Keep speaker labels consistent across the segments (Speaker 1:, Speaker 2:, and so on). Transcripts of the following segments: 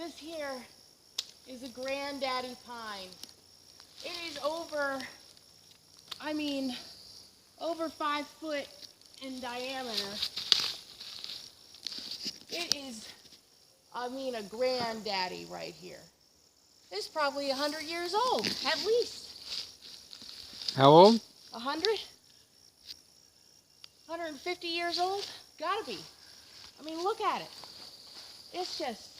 Speaker 1: This here is a Granddaddy pine. It is over 5 foot in diameter. It is, a Granddaddy right here. It's probably 100 years old, at least.
Speaker 2: How old?
Speaker 1: 100? 150 years old? Gotta be. Look at it. It's just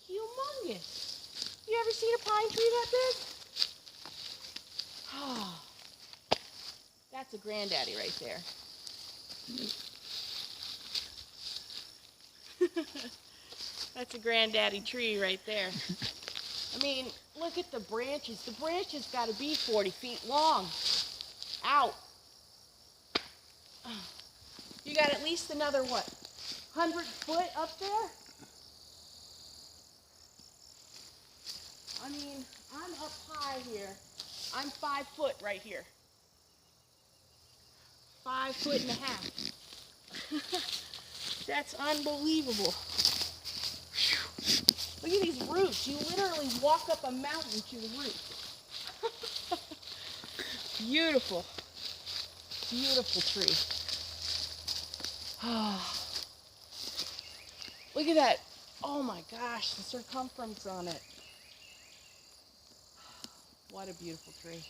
Speaker 1: humongous. You ever seen a pine tree that big? Oh, that's a Granddaddy right there. That's a Granddaddy tree right there. Look at the branches. The branches got to be 40 feet long. Out. You got at least another, 100 foot up there? I'm up high here. I'm 5 foot right here. 5 foot and a half. That's unbelievable. Look at these roots. You literally walk up a mountain to the roots. Beautiful. Beautiful tree. Look at that. Oh my gosh, the circumference on it. What a beautiful tree.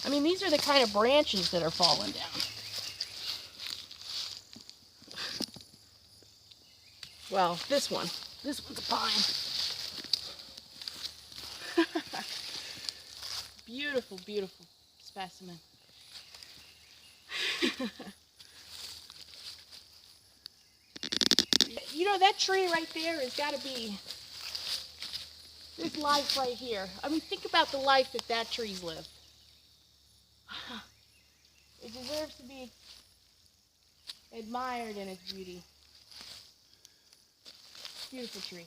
Speaker 1: These are the kind of branches that are falling down. Well, this one's a pine. Beautiful, beautiful specimen. That tree right there has got to be this life right here. Think about the life that tree's lived. It deserves to be admired in its beauty. Beautiful tree.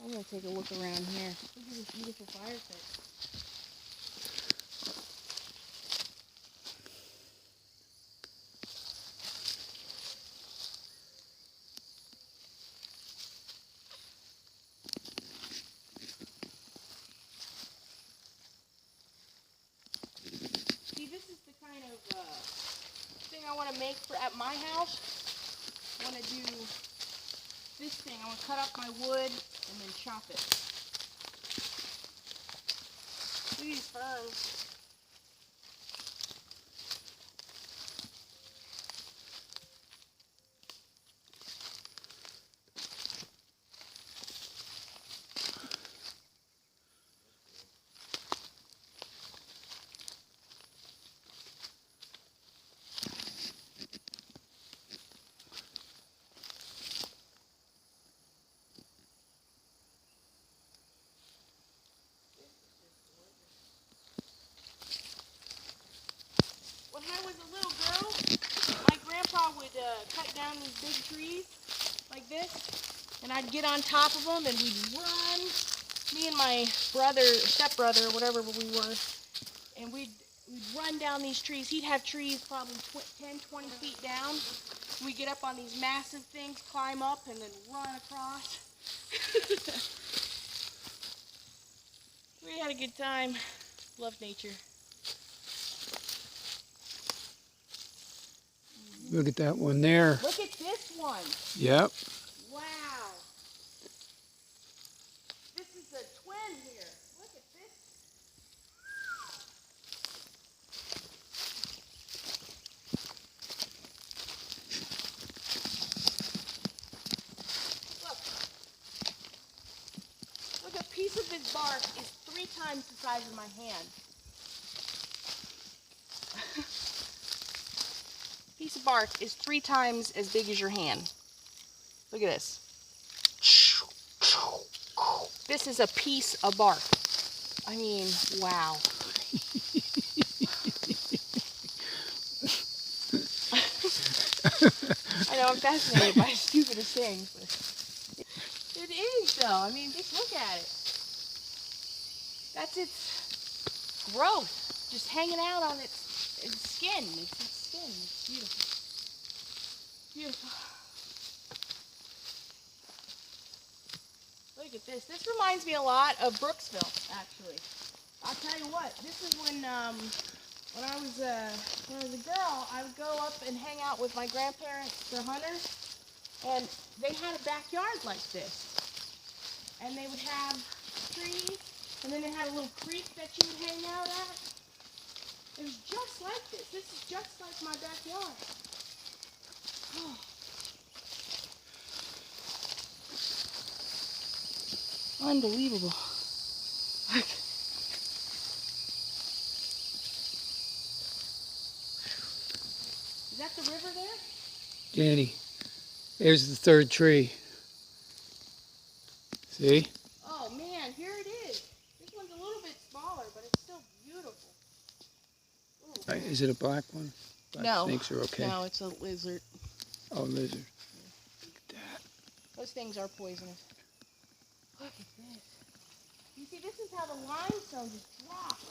Speaker 1: I'm going to take a look around here. Look at this beautiful fire pit. See, this is the kind of thing I want to make at my house. I want to do this thing. I want to cut up my wood and then chop it. Look at these ferns. When I was a little girl, my grandpa would cut down these big trees like this, and I'd get on top of them and we'd run, me and my brother, stepbrother, whatever we were, and we'd run down these trees. He'd have trees probably 10, 20 feet down. We'd get up on these massive things, climb up, and then run across. We had a good time. Love nature.
Speaker 2: Look at that one there.
Speaker 1: Look at this one.
Speaker 2: Yep.
Speaker 1: Wow. This is a twin here. Look at this. Look, a piece of this bark is 3 times the size of my hand. Piece of bark is 3 times as big as your hand. Look at this. This is a piece of bark. Wow. know, I'm fascinated by the stupidest things. But it is, though. I mean, just look at it. That's its growth, just hanging out on its skin. It's its skin. It's beautiful. Beautiful. Look at this. This reminds me a lot of Brooksville, actually. I'll tell you what. This is when I was a girl, I would go up and hang out with my grandparents, the hunters, and they had a backyard like this. And they would have trees, and then they had a little creek that you would hang out at. It was just like this. This is just like my backyard. Oh. Unbelievable. Is that the river there?
Speaker 2: Danny, there's the third tree. See?
Speaker 1: Oh man, here it is. This one's a little bit smaller, but it's still beautiful. Ooh.
Speaker 2: Is it a black one? Black snakes are okay.
Speaker 1: No, it's a lizard.
Speaker 2: Oh, lizard. Look at that.
Speaker 1: Those things are poisonous. Look at this. You see, this is how the limestone just drops.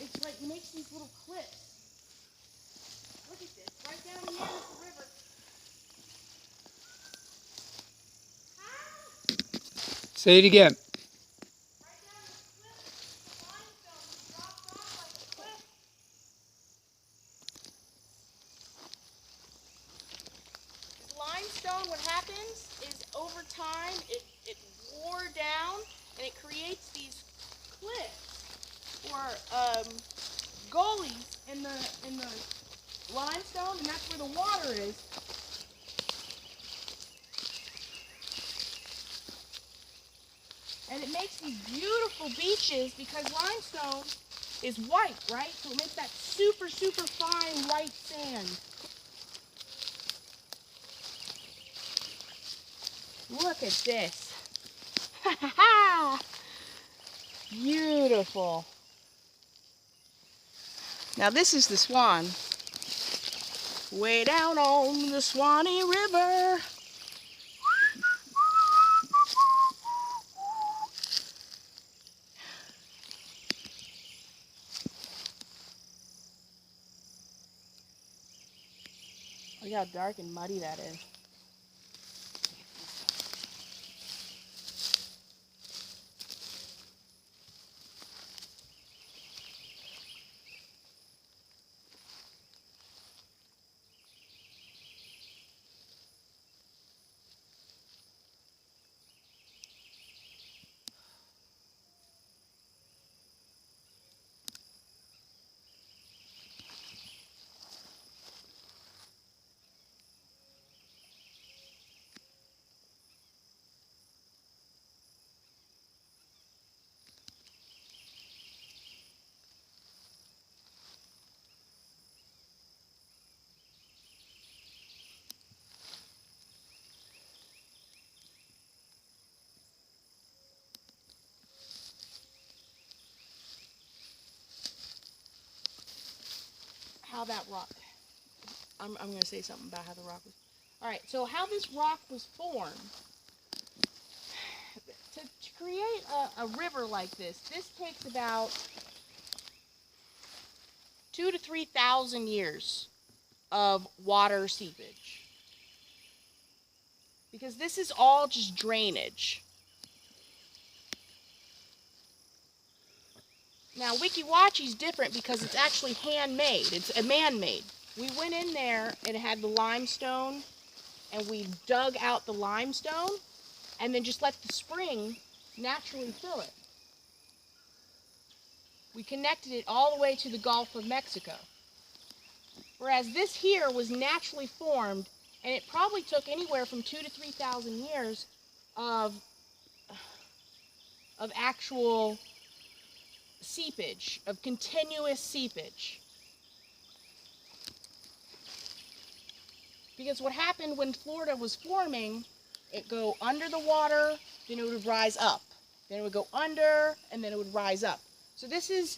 Speaker 1: It's like makes these little cliffs. Look at this. Right down the end of the river.
Speaker 2: Say it again.
Speaker 1: Right down the cliff. The limestone just drops off like a cliff. Limestone, what happens is over time it wore down and it creates these cliffs or gullies in the limestone, and that's where the water is. And it makes these beautiful beaches because limestone is white, right? So it makes that super, super fine white sand. Look at this. Ha ha ha! Beautiful. Now this is the Swan. Way down on the Swanee River. Look how dark and muddy that is. How that rock, I'm going to say something about how the rock was. All right, so how this rock was formed, to create a river like this takes about 2,000 to 3,000 years of water seepage. Because this is all just drainage. Now, Weeki Wachie's different because it's actually handmade. It's a man-made. We went in there and it had the limestone, and we dug out the limestone, and then just let the spring naturally fill it. We connected it all the way to the Gulf of Mexico. Whereas this here was naturally formed, and it probably took anywhere from 2,000 to 3,000 years of actual seepage, of continuous seepage. Because what happened when Florida was forming, it'd go under the water, then it would rise up. Then it would go under, and then it would rise up. So this is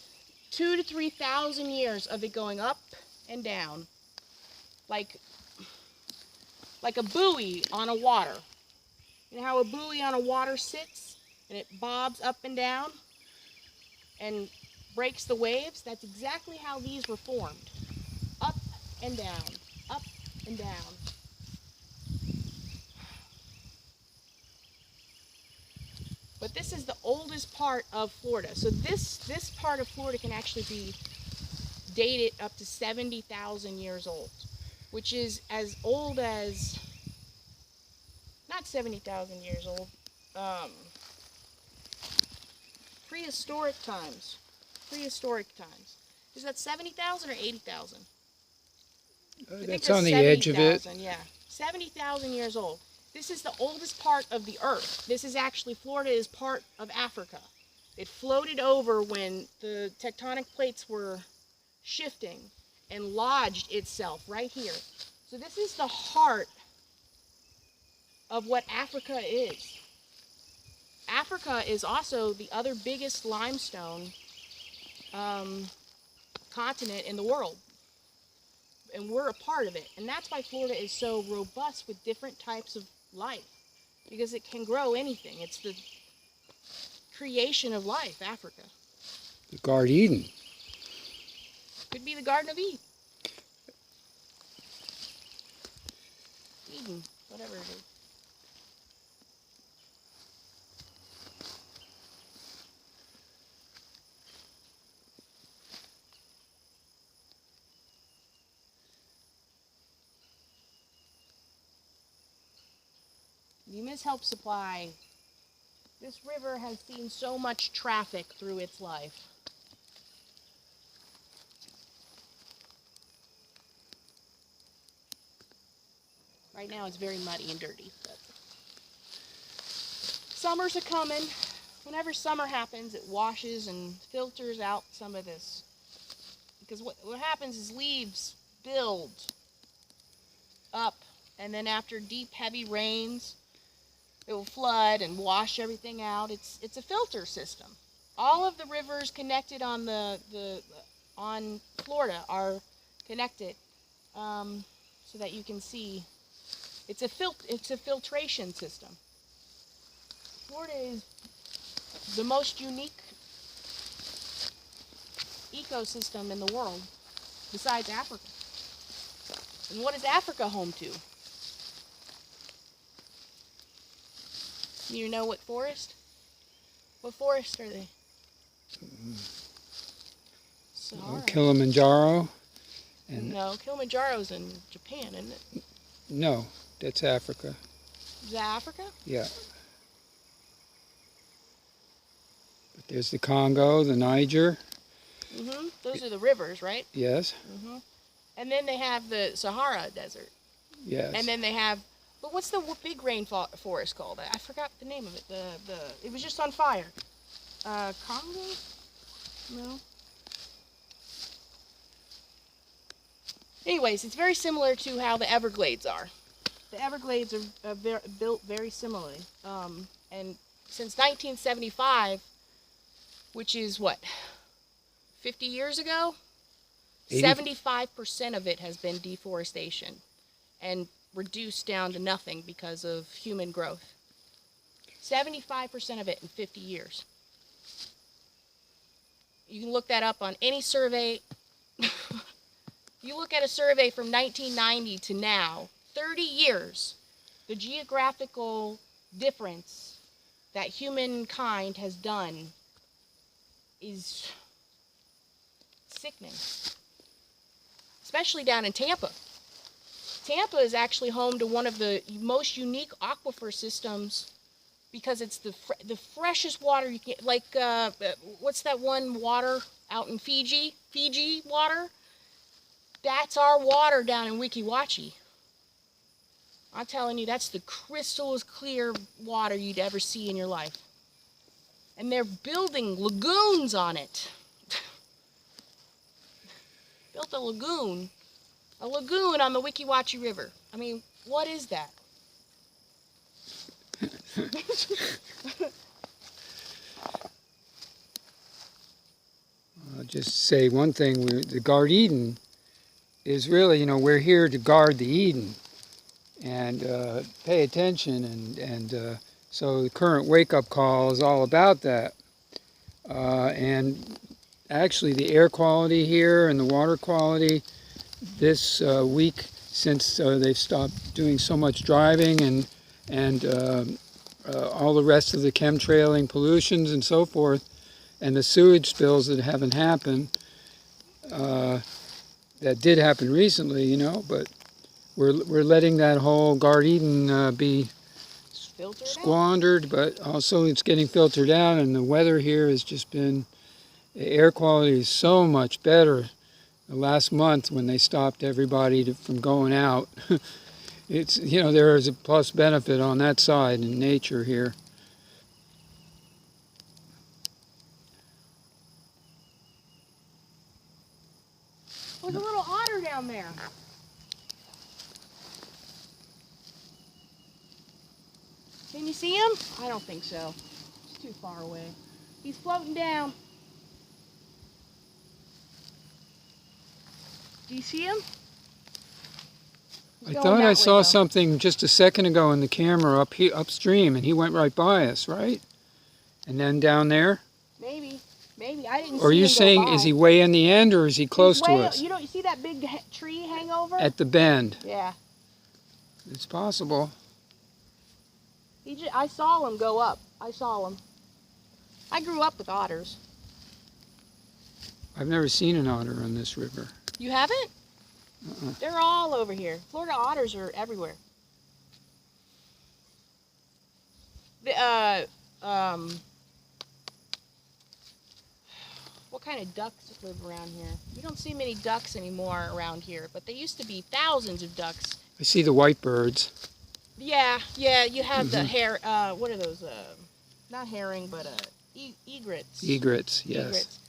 Speaker 1: 2,000 to 3,000 years of it going up and down. Like, like a buoy on a water. You know how a buoy on a water sits and it bobs up and down and breaks the waves? That's exactly how these were formed. Up and down, up and down. But this is the oldest part of Florida. So this part of Florida can actually be dated up to 70,000 years old, which is as old as, not 70,000 years old, prehistoric times. Prehistoric times. Is that 70,000 or 80,000?
Speaker 2: That's on the edge of it.
Speaker 1: Yeah, 70,000 years old. This is the oldest part of the earth. This is actually, Florida is part of Africa. It floated over when the tectonic plates were shifting and lodged itself right here. So this is the heart of what Africa is. Africa is also the other biggest limestone continent in the world. And we're a part of it. And that's why Florida is so robust with different types of life. Because it can grow anything. It's the creation of life, Africa.
Speaker 2: The Garden Eden.
Speaker 1: Could be the Garden of Eden. Eden, whatever it is. UMass Help Supply. This river has seen so much traffic through its life. Right now it's very muddy and dirty. But summers are coming. Whenever summer happens, it washes and filters out some of this. Because what happens is leaves build up, and then after deep, heavy rains, it will flood and wash everything out. It's a filter system. All of the rivers connected on on Florida are connected, so that you can see. It's a filtration system. Florida is the most unique ecosystem in the world, besides Africa. And what is Africa home to? You know what forest? What forest are they? Sahara.
Speaker 2: Kilimanjaro. And
Speaker 1: No, Kilimanjaro's in Japan, isn't it?
Speaker 2: no, that's Africa.
Speaker 1: Is that Africa?
Speaker 2: Yeah. But there's the Congo, the Niger.
Speaker 1: Those are the rivers, right?
Speaker 2: Yes.
Speaker 1: And then they have the Sahara Desert.
Speaker 2: Yes.
Speaker 1: And then they have, but what's the big rainforest called? I forgot the name of it. It was just on fire. Congo? No. Anyways, it's very similar to how the Everglades are. The Everglades are built very similarly. And since 1975, which is what, 50 years ago? 75% of it has been deforestation and reduced down to nothing because of human growth. 75% of it in 50 years. You can look that up on any survey. You look at a survey from 1990 to now, 30 years, the geographical difference that humankind has done is sickening. Especially down in Tampa. Tampa is actually home to one of the most unique aquifer systems because it's the freshest water you can, like, what's that one water out in Fiji? Fiji water? That's our water down in Weeki Wachee. I'm telling you, that's the crystal clear water you'd ever see in your life. And they're building lagoons on it. Built a lagoon on the Weeki Wachee River. I mean, what is that?
Speaker 2: I'll just say one thing. The Garden Eden is really, we're here to guard the Eden. and pay attention. So the current wake-up call is all about that. And actually, the air quality here and the water quality this week, since they've stopped doing so much driving and all the rest of the chemtrailing pollutions and so forth, and the sewage spills that haven't happened, that did happen recently, you know, but we're letting that whole Garden be squandered, but also it's getting filtered out, and the weather here has just been, the air quality is so much better. The last month when they stopped everybody from going out, it's, you know, there is a plus benefit on that side in nature here.
Speaker 1: There's a little otter down there. Can you see him? I don't think so. It's too far away. He's floating down. Do you see him?
Speaker 2: I thought I saw something just a second ago in the camera upstream, and he went right by us, right? And then down there?
Speaker 1: Maybe. I didn't see him.
Speaker 2: Or are you saying, is he way in the end, or is he close to us?
Speaker 1: You see that big tree hang over?
Speaker 2: At the bend.
Speaker 1: Yeah.
Speaker 2: It's possible.
Speaker 1: I saw him go up. I saw him. I grew up with otters.
Speaker 2: I've never seen an otter on this river.
Speaker 1: You haven't? They're all over here. Florida otters are everywhere. What kind of ducks live around here? You don't see many ducks anymore around here, but there used to be thousands of ducks.
Speaker 2: I see the white birds.
Speaker 1: Yeah, you have the what are those? Not herring, but egrets.
Speaker 2: Egrets, yes.
Speaker 1: Egrets.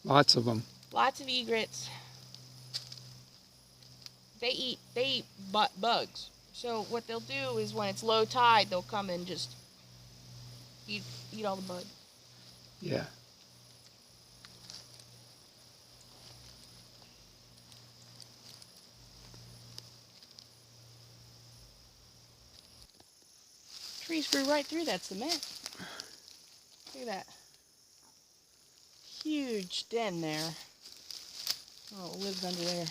Speaker 2: Lots of them.
Speaker 1: Lots of egrets. They eat bugs. So what they'll do is when it's low tide, they'll come and just eat all the bugs.
Speaker 2: Yeah.
Speaker 1: Trees grew right through that cement. Look at that. Huge den there. Oh, it lives under there.